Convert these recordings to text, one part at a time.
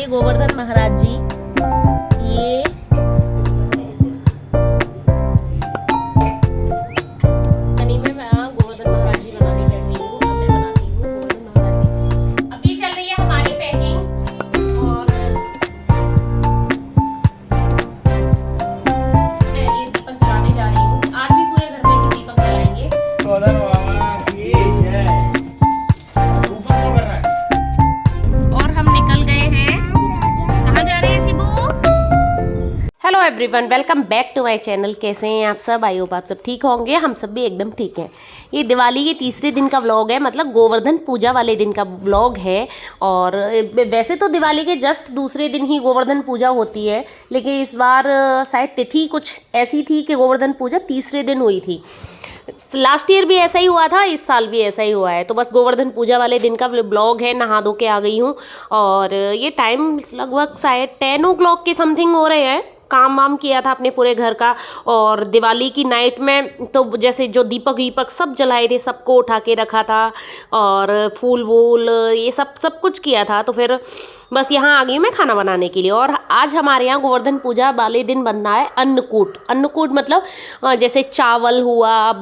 गोवर्धन महाराज जी। ये गोवर्धन महाराज जी बनाने बैठी हूँ, अब मैं बनाती हूँ गोवर्धन महाराज जी। अभी चल रही है हमारी पैकिंग और मैं ये दीपक जलाने जा रही हूँ। आज भी पूरे घर में ही दीपक जलाएंगे। और हम निकल गए हैं। कहाँ जा रहे हैं Shibu? Hello everyone, welcome back to my channel. कैसे हैं आप सब? आई होप आप सब ठीक होंगे। हम सब भी एकदम ठीक हैं। ये दिवाली के तीसरे दिन का व्लॉग है, मतलब गोवर्धन पूजा वाले दिन का व्लॉग है। और वैसे तो दिवाली के जस्ट दूसरे दिन ही गोवर्धन पूजा होती है, लेकिन इस बार शायद तिथि कुछ ऐसी थी कि गोवर्धन पूजा तीसरे दिन हुई थी। लास्ट ईयर भी ऐसा ही हुआ था, इस साल भी ऐसा ही हुआ है। तो बस गोवर्धन पूजा वाले दिन का ब्लॉग है। नहा धो के आ गई हूँ और ये टाइम लगभग शायद 10 o'clock के समथिंग हो रहे हैं। काम वाम किया था अपने पूरे घर का, और दिवाली की नाइट में तो जैसे जो दीपक वीपक सब जलाए थे, सबको उठा के रखा था और फूल वूल ये सब कुछ किया था। तो फिर बस यहाँ आ गई हूँ मैं खाना बनाने के लिए। और आज हमारे यहाँ गोवर्धन पूजा वाले दिन बनना है अन्नकूट। अन्नकूट मतलब जैसे चावल हुआ,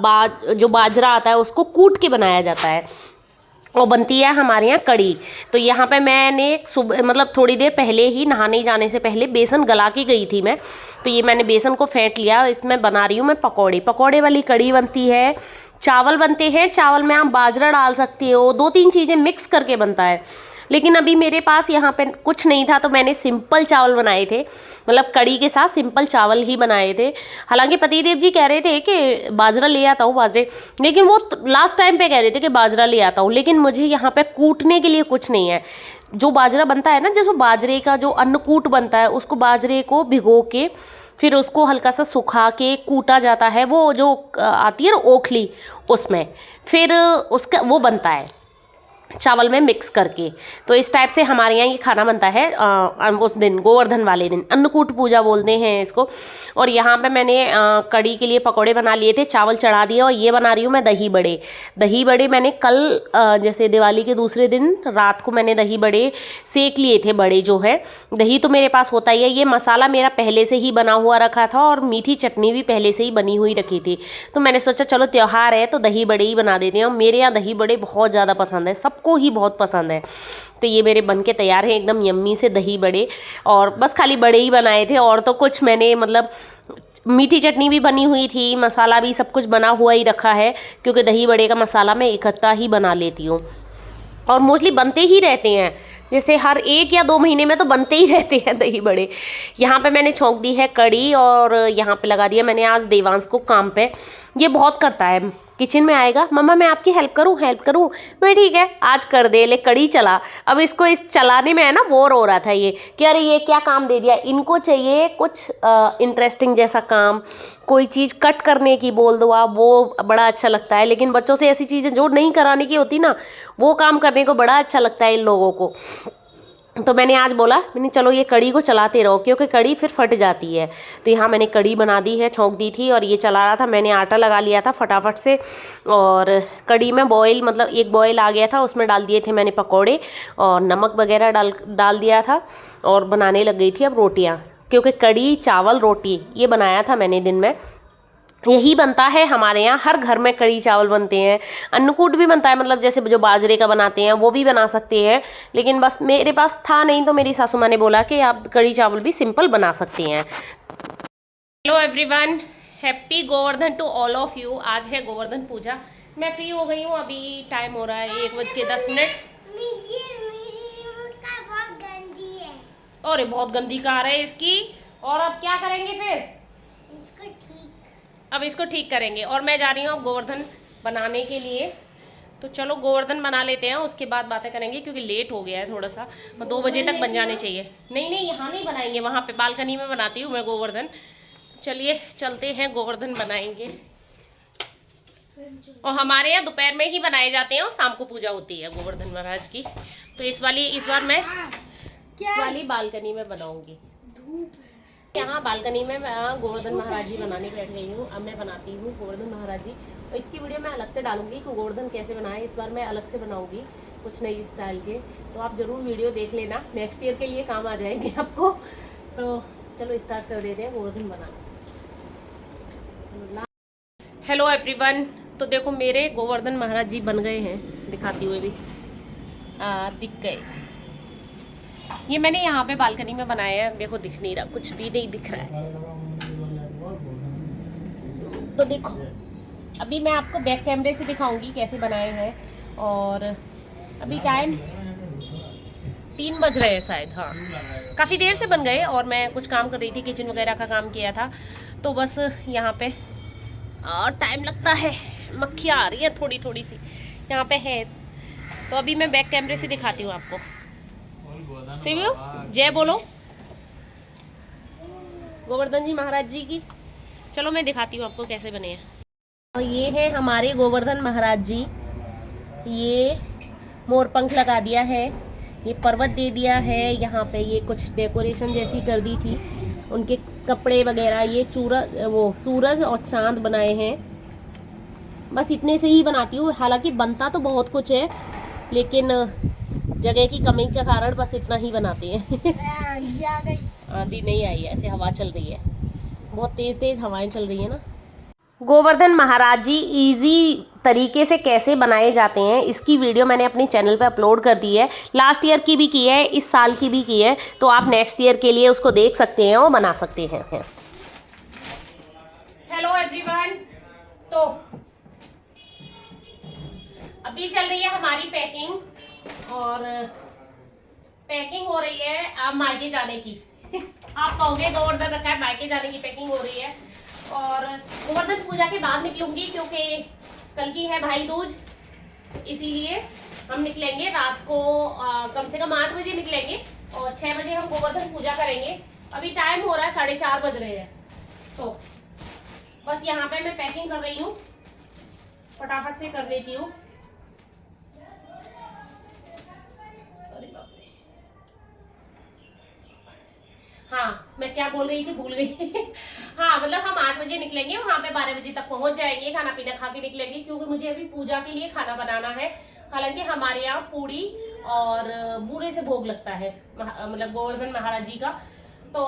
जो बाजरा आता है उसको कूट के बनाया जाता है, और बनती है हमारे यहाँ कड़ी। तो यहाँ पे मैंने सुबह मतलब थोड़ी देर पहले ही, नहाने जाने से पहले बेसन गला के गई थी मैं। तो ये मैंने बेसन को फेंट लिया। इसमें बना रही हूँ मैं पकौड़े। पकौड़े वाली कड़ी बनती है। चावल बनते हैं, चावल में आप बाजरा डाल सकते हो, 2-3 चीज़ें मिक्स करके बनता है। लेकिन अभी मेरे पास यहाँ पे कुछ नहीं था, तो मैंने सिंपल चावल बनाए थे, मतलब कड़ी के साथ सिंपल चावल ही बनाए थे। हालांकि पतिदेव जी कह रहे थे कि बाजरा ले आता हूँ बाजरे, लेकिन वो लास्ट टाइम पे कह रहे थे कि बाजरा ले आता हूँ, लेकिन मुझे यहाँ पे कूटने के लिए कुछ नहीं है। जो बाजरा बनता है ना, जैसे बाजरे का जो अन्नकूट बनता है, उसको बाजरे को भिगो के फिर उसको हल्का सा सुखा के कूटा जाता है। वो जो आती है ना ओखली, उसमें फिर उसका वो बनता है चावल में मिक्स करके। तो इस टाइप से हमारे यहाँ ये खाना बनता है उस दिन, गोवर्धन वाले दिन। अन्नकूट पूजा बोलते हैं इसको। और यहाँ पे मैंने कड़ी के लिए पकोड़े बना लिए थे, चावल चढ़ा दिए, और ये बना रही हूँ मैं दही बड़े। दही बड़े मैंने कल जैसे दिवाली के दूसरे दिन रात को मैंने दही बड़े सेक लिए थे। बड़े जो है, दही तो मेरे पास होता ही है। ये मसाला मेरा पहले से ही बना हुआ रखा था, और मीठी चटनी भी पहले से ही बनी हुई रखी थी। तो मैंने सोचा चलो त्यौहार है तो दही बड़े ही बना देते हैं। और मेरे यहाँ दही बड़े बहुत ज़्यादा पसंद है, को ही बहुत पसंद है। तो ये मेरे बन के तैयार हैं एकदम यम्मी से दही बड़े। और बस खाली बड़े ही बनाए थे, और तो कुछ मैंने मतलब मीठी चटनी भी बनी हुई थी, मसाला भी सब कुछ बना हुआ ही रखा है, क्योंकि दही बड़े का मसाला मैं इकट्ठा ही बना लेती हूँ। और मोस्टली बनते ही रहते हैं, जैसे हर 1 या 2 महीने में तो बनते ही रहते हैं दही बड़े। यहाँ पे मैंने छोंक दी है कड़ी, और यहाँ पे लगा दिया मैंने आज देवांश को काम पे। ये बहुत करता है, किचन में आएगा, मम्मा मैं आपकी हेल्प करूँ। मैं ठीक है आज कर दे, ले कड़ी चला। अब इसको इस चलाने में है ना बोर हो रहा था ये, कि अरे ये क्या काम दे दिया। इनको चाहिए कुछ इंटरेस्टिंग जैसा काम, कोई चीज़ कट करने की बोल दो आप, वो बड़ा अच्छा लगता है। लेकिन बच्चों से ऐसी चीज़ें जो नहीं कराने की होती ना, वो काम करने को बड़ा अच्छा लगता है इन लोगों को। तो मैंने आज बोला, मैंने चलो ये कड़ी को चलाते रहो, क्योंकि कड़ी फिर फट जाती है। तो यहाँ मैंने कड़ी बना दी है, छोंक दी थी, और ये चला रहा था। मैंने आटा लगा लिया था फटाफट से, और कड़ी में बॉयल मतलब 1 बॉयल आ गया था, उसमें डाल दिए थे मैंने पकोड़े, और नमक वगैरह डाल दिया था, और बनाने लग गई थी अब रोटियाँ। क्योंकि कड़ी चावल रोटी ये बनाया था मैंने दिन में। यही बनता है हमारे यहाँ, हर घर में कड़ी चावल बनते हैं। अन्नकूट भी बनता है, मतलब जैसे जो बाजरे का बनाते हैं वो भी बना सकते हैं। लेकिन बस मेरे पास था नहीं, तो मेरी सासू माँ ने बोला कि आप कड़ी चावल भी सिंपल बना सकते हैं। Hello everyone, happy Govardhan to all of you. आज है गोवर्धन पूजा। मैं फ्री हो गई हूँ, अभी टाइम हो रहा है 1:10। और बहुत गंदी कार है इसकी। और अब क्या करेंगे फिर? अब इसको ठीक करेंगे। और मैं जा रही हूँ अब गोवर्धन बनाने के लिए। तो चलो गोवर्धन बना लेते हैं, उसके बाद बातें करेंगे, क्योंकि लेट हो गया है थोड़ा सा, 2 बजे तक बन जाने चाहिए। नहीं यहाँ नहीं बनाएंगे, वहाँ पे बालकनी में बनाती हूँ मैं गोवर्धन। चलिए चलते हैं, गोवर्धन बनाएंगे। और हमारे यहाँ दोपहर में ही बनाए जाते हैं, और शाम को पूजा होती है गोवर्धन महाराज की। तो इस बार मैं इस वाली बालकनी में बनाऊंगी। यहाँ बालकनी में मैं गोवर्धन महाराज जी बनाने बैठ गई हूँ। अब मैं बनाती हूँ गोवर्धन महाराज जी, और इसकी वीडियो मैं अलग से डालूंगी कि गोवर्धन कैसे बनाए। इस बार मैं अलग से बनाऊंगी, कुछ नई स्टाइल के, तो आप ज़रूर वीडियो देख लेना, नेक्स्ट ईयर के लिए काम आ जाएंगे आपको। तो चलो स्टार्ट कर देते हैं गोवर्धन बनाना। हेलो एवरीवन, तो देखो मेरे गोवर्धन महाराज जी बन गए हैं, दिखाती हुए भी दिख गए। ये मैंने यहाँ पे बालकनी में बनाया है, देखो दिख नहीं रहा, कुछ भी नहीं दिख रहा है। तो देखो अभी मैं आपको बैक कैमरे से दिखाऊंगी कैसे बनाए हैं। और अभी टाइम 3 बज रहे हैं शायद, हाँ काफ़ी देर से बन गए। और मैं कुछ काम कर रही थी, किचन वगैरह का काम किया था, तो बस यहाँ पे और टाइम लगता है। मक्खियाँ आ रही है थोड़ी थोड़ी सी यहाँ पे है। तो अभी मैं बैक कैमरे से दिखाती हूँ आपको। शिव जय बोलो गोवर्धन जी महाराज जी की। चलो मैं दिखाती हूँ आपको कैसे बने हैं। और ये है हमारे गोवर्धन महाराज जी। ये मोर पंख लगा दिया है, ये पर्वत दे दिया है, यहाँ पे ये कुछ डेकोरेशन जैसी कर दी थी, उनके कपड़े वगैरह, ये सूरज और चांद बनाए हैं। बस इतने से ही बनाती हूँ, हालांकि बनता तो बहुत कुछ है, लेकिन जगह की कमी के कारण बस इतना ही बनाते हैं। आंधी नहीं आई है, ऐसे हवा चल रही है, बहुत तेज़ तेज़ हवाएं चल रही है ना। गोवर्धन महाराज जी इजी तरीके से कैसे बनाए जाते हैं, इसकी वीडियो मैंने अपने चैनल पे अपलोड कर दी है। लास्ट ईयर की भी की है, इस साल की भी की है, तो आप नेक्स्ट ईयर के लिए उसको देख सकते हैं और बना सकते हैं। हेलो एवरीवन, तो अभी चल रही है हमारी पैकिंग, और पैकिंग हो रही है अब मायके जाने की। आप कहोगे गोवर्धन रखा है, मायके जाने की पैकिंग हो रही है। और गोवर्धन पूजा के बाद निकलूंगी, क्योंकि कल की है भाई दूज, इसीलिए हम निकलेंगे रात को कम से कम 8 बजे निकलेंगे, और 6 बजे हम गोवर्धन पूजा करेंगे। अभी टाइम हो रहा है 4:30 बज रहे हैं। तो बस यहाँ पे मैं पैकिंग कर रही हूँ, फटाफट से कर लेती हूँ। हाँ मैं क्या बोल रही थी, भूल गई। हाँ मतलब हम 8 बजे निकलेंगे, वहाँ पे 12 बजे तक पहुँच जाएंगे, खाना पीना खा के निकलेंगे, क्योंकि मुझे अभी पूजा के लिए खाना बनाना है। हालांकि हमारे यहाँ पूड़ी और बूरे से भोग लगता है, मतलब गोवर्धन महाराज जी का, तो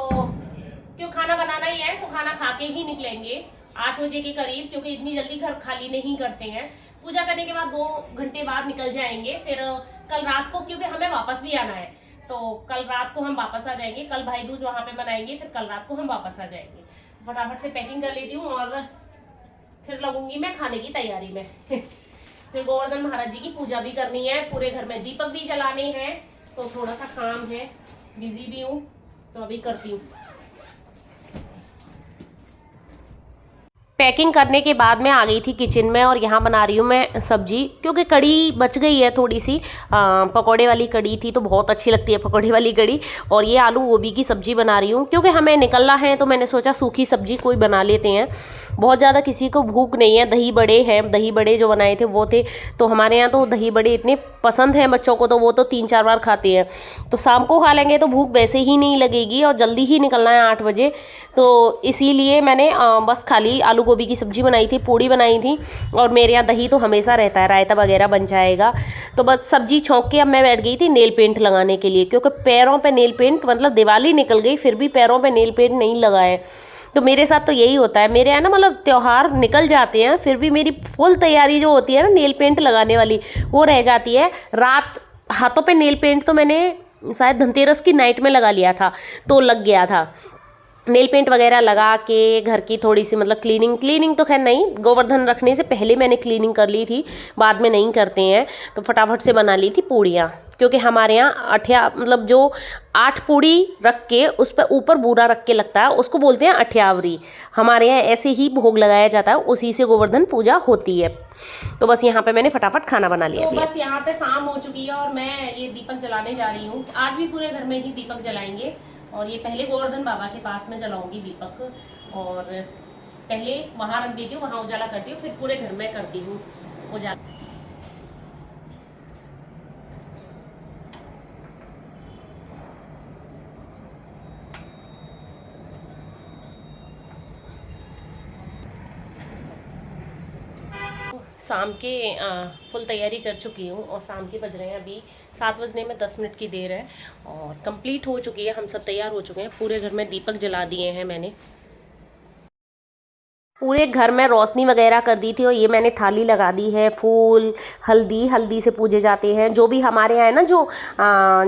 क्यों खाना बनाना ही है, तो खाना खा के ही निकलेंगे 8 बजे के करीब, क्योंकि इतनी जल्दी घर खाली नहीं करते हैं। पूजा करने के बाद 2 घंटे बाद निकल जाएंगे, फिर कल रात को, क्योंकि हमें वापस भी आना है, तो कल रात को हम वापस आ जाएंगे। कल भाई दूज वहाँ पे मनाएंगे, फिर कल रात को हम वापस आ जाएंगे। फटाफट से पैकिंग कर लेती हूँ और फिर लगूंगी मैं खाने की तैयारी में। फिर गोवर्धन महाराज जी की पूजा भी करनी है, पूरे घर में दीपक भी जलाने हैं, तो थोड़ा सा काम है, बिजी भी हूँ, तो अभी करती हूँ। पैकिंग करने के बाद मैं आ गई थी किचन में, और यहाँ बना रही हूँ मैं सब्जी, क्योंकि कड़ी बच गई है थोड़ी सी, पकौड़े वाली कड़ी थी, तो बहुत अच्छी लगती है पकौड़े वाली कड़ी। और ये आलू गोभी की सब्जी बना रही हूँ, क्योंकि हमें निकलना है, तो मैंने सोचा सूखी सब्जी कोई बना लेते हैं। बहुत ज़्यादा किसी को भूख नहीं है। दही बड़े हैं, दही बड़े जो बनाए थे वो थे, तो हमारे यहाँ तो दही बड़े इतने पसंद हैं बच्चों को, तो वो तो 3-4 बार खाते हैं। तो शाम को खा लेंगे तो भूख वैसे ही नहीं लगेगी, और जल्दी ही निकलना है 8 बजे, तो इसीलिए मैंने बस खाली आलू गोभी की सब्जी बनाई थी, पूड़ी बनाई थी, और मेरे यहाँ दही तो हमेशा रहता है, रायता वगैरह बन जाएगा। तो बस सब्जी छौंक के अब मैं बैठ गई थी नेल पेंट लगाने के लिए, क्योंकि पैरों पे नेल पेंट, मतलब दिवाली निकल गई फिर भी पैरों पे नेल पेंट नहीं लगाए। तो मेरे साथ तो यही होता है, मेरे यहाँ ना मतलब त्यौहार निकल जाते हैं, फिर भी मेरी फुल तैयारी जो होती है ना नेल पेंट लगाने वाली, वो रह जाती है। रात हाथों पे नेल पेंट तो मैंने शायद धनतेरस की नाइट में लगा लिया था, तो लग गया था। नेल पेंट वगैरह लगा के घर की थोड़ी सी मतलब क्लीनिंग तो खैर नहीं, गोवर्धन रखने से पहले मैंने क्लीनिंग कर ली थी, बाद में नहीं करते हैं। तो फटाफट से बना ली थी पूड़ियाँ, क्योंकि हमारे यहाँ मतलब जो 8 पूड़ी रख के उस पर ऊपर बूरा रख के लगता है, उसको बोलते हैं अठ्यावरी। हमारे यहाँ ऐसे ही भोग लगाया जाता है, उसी से गोवर्धन पूजा होती है। तो बस यहाँ पे मैंने फटाफट खाना बना लिया। तो बस यहाँ पे शाम हो चुकी है, और मैं ये दीपक जलाने जा रही हूँ। आज भी पूरे घर में ही दीपक जलाएंगे, और ये पहले गोवर्धन बाबा के पास में जलाऊंगी दीपक, और पहले वहाँ रख देती हूँ, वहाँ उजाला करती हूँ, फिर पूरे घर में करती हूँ उजाला। शाम के फुल तैयारी कर चुकी हूँ और शाम के बज रहे हैं अभी 7 बजने में 10 मिनट की देर है और कंप्लीट हो चुकी है। हम सब तैयार हो चुके हैं, पूरे घर में दीपक जला दिए हैं मैंने, पूरे घर में रोशनी वगैरह कर दी थी और ये मैंने थाली लगा दी है। फूल हल्दी से पूजे जाते हैं। जो भी हमारे यहाँ है ना, जो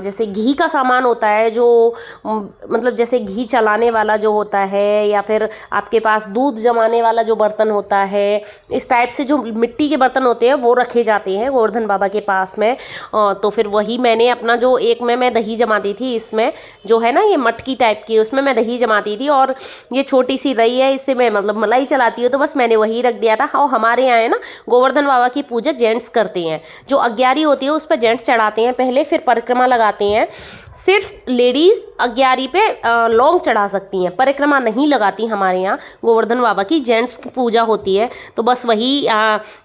जैसे घी का सामान होता है, जो मतलब जैसे घी चलाने वाला जो होता है, या फिर आपके पास दूध जमाने वाला जो बर्तन होता है, इस टाइप से जो मिट्टी के बर्तन होते हैं वो रखे जाते हैं गोवर्धन बाबा के पास में। तो फिर वही मैंने अपना जो एक में मैं दही जमाती थी, इसमें जो है ना ये मटकी टाइप की, उसमें मैं दही जमाती थी और ये छोटी सी रही है, इससे मैं मतलब मलाई चलाती हूँ, तो बस मैंने वही रख दिया था। और हमारे यहाँ है ना गोवर्धन बाबा की पूजा जेंट्स करते हैं। जो अग्यारी होती है उस पर जेंट्स चढ़ाते हैं पहले, फिर परिक्रमा लगाते हैं। सिर्फ लेडीज़ अग्यारी पे लौंग चढ़ा सकती हैं, परिक्रमा नहीं लगाती हमारे यहाँ गोवर्धन बाबा की। जेंट्स की पूजा होती है, तो बस वही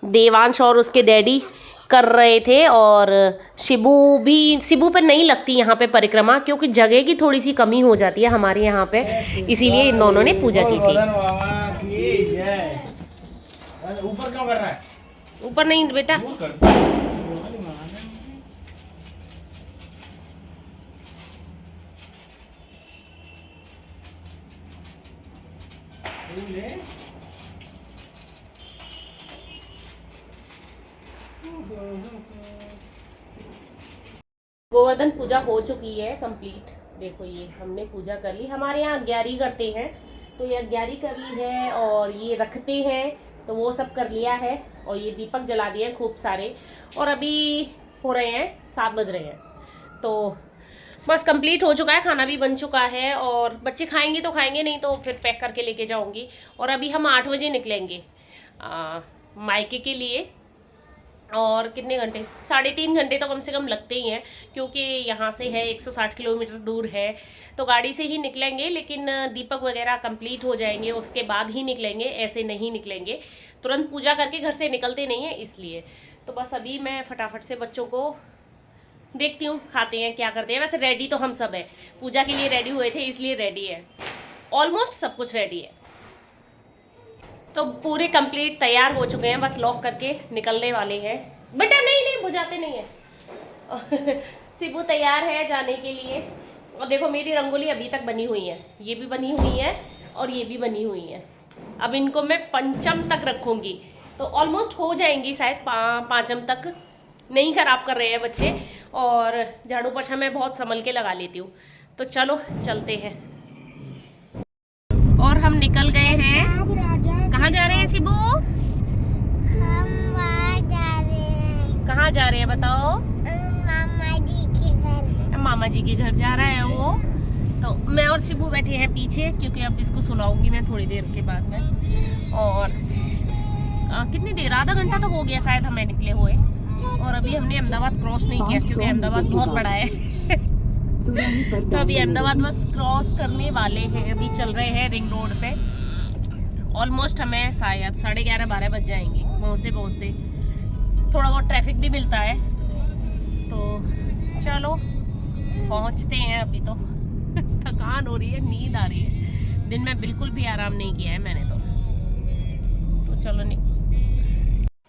देवांश और उसके डैडी कर रहे थे। और शिबू पर नहीं लगती यहाँ पे परिक्रमा, क्योंकि जगह की थोड़ी सी कमी हो जाती है हमारे यहाँ पे, इसीलिए इन दोनों ने पूजा की थी। ऊपर क्या कर रहा है? ऊपर नहीं बेटा, गोवर्धन पूजा हो चुकी है कंप्लीट। देखो ये हमने पूजा कर ली। हमारे यहाँ अग्यारी करते हैं, तो ये अग्यारी कर ली है और ये रखते हैं, तो वो सब कर लिया है। और ये दीपक जला दिए हैं खूब सारे, और अभी हो रहे हैं 7 बज रहे हैं, तो बस कंप्लीट हो चुका है। खाना भी बन चुका है और बच्चे खाएंगे तो खाएंगे, नहीं तो फिर पैक करके लेके जाऊंगी। और अभी हम 8 बजे निकलेंगे मायके के लिए। और कितने घंटे, 3.5 घंटे तो कम से कम लगते ही हैं, क्योंकि यहाँ से है 160 किलोमीटर दूर है, तो गाड़ी से ही निकलेंगे। लेकिन दीपक वगैरह कंप्लीट हो जाएंगे उसके बाद ही निकलेंगे, ऐसे नहीं निकलेंगे। तुरंत पूजा करके घर से निकलते नहीं हैं, इसलिए। तो बस अभी मैं फटाफट से बच्चों को देखती हूँ खाते हैं क्या करते हैं। वैसे रेडी तो हम सब हैं, पूजा के लिए रेडी हुए थे इसलिए रेडी है, ऑलमोस्ट सब कुछ रेडी है। तो पूरे कंप्लीट तैयार हो चुके हैं, बस लॉक करके निकलने वाले हैं। बेटा नहीं बुझाते नहीं है। शिबू तैयार है जाने के लिए। और देखो मेरी रंगोली अभी तक बनी हुई है, ये भी बनी हुई है और ये भी बनी हुई है। अब इनको मैं पंचम तक रखूँगी, तो ऑलमोस्ट हो जाएंगी शायद पाँचम तक। नहीं खराब कर रहे हैं बच्चे, और झाड़ू पोछा मैं बहुत संभल के लगा लेती हूँ। तो चलो चलते हैं। और हम निकल गए हैं। कहाँ जा रहे हैं शिबू? हम वहाँ जा रहे हैं। कहाँ जा रहे हैं बताओ? मामा जी के घर। मामा जी के घर जा रहा है वो। तो मैं और शिबू बैठे हैं पीछे, क्योंकि अब इसको सुलाऊंगी मैं थोड़ी देर के बाद में। और कितनी देर, आधा घंटा तो हो गया शायद हमें निकले हुए, और अभी हमने अहमदाबाद क्रॉस नहीं किया, क्योंकि अहमदाबाद बहुत बड़ा है। तो अभी अहमदाबाद बस क्रॉस करने वाले हैं, अभी चल रहे हैं रिंग रोड पे। ऑलमोस्ट हमें शायद 11:30-12 बज जाएंगे पहुँचते। थोड़ा बहुत ट्रैफिक भी मिलता है, तो चलो पहुँचते हैं। अभी तो थकान हो रही है, नींद आ रही है, दिन में बिल्कुल भी आराम नहीं किया है मैंने तो चलो नहीं।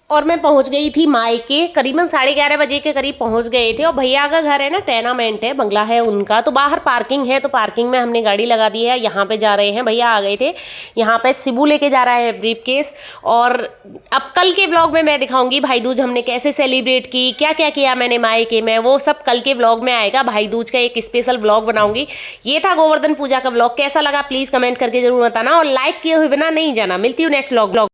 और मैं पहुंच गई थी मायके, करीबन 11:30 बजे के करीब पहुंच गए थे। और भैया का घर है ना, टेनामेंट है, बंगला है उनका, तो बाहर पार्किंग है, तो पार्किंग में हमने गाड़ी लगा दी है। यहाँ पे जा रहे हैं, भैया आ गए थे। यहाँ पे शिबू लेके जा रहा है ब्रीफकेस। और अब कल के व्लॉग में मैं दिखाऊंगी भाई दूज हमने कैसे सेलिब्रेट की, क्या क्या किया मैंने मायके में, वो सब कल के व्लॉग में आएगा। भाई दूज का एक स्पेशल व्लॉग बनाऊंगी। ये था गोवर्धन पूजा का व्लॉग, कैसा लगा प्लीज़ कमेंट करके जरूर बताना, और लाइक किए हुए बिना नहीं जाना। मिलती हूँ नेक्स्ट व्लॉग।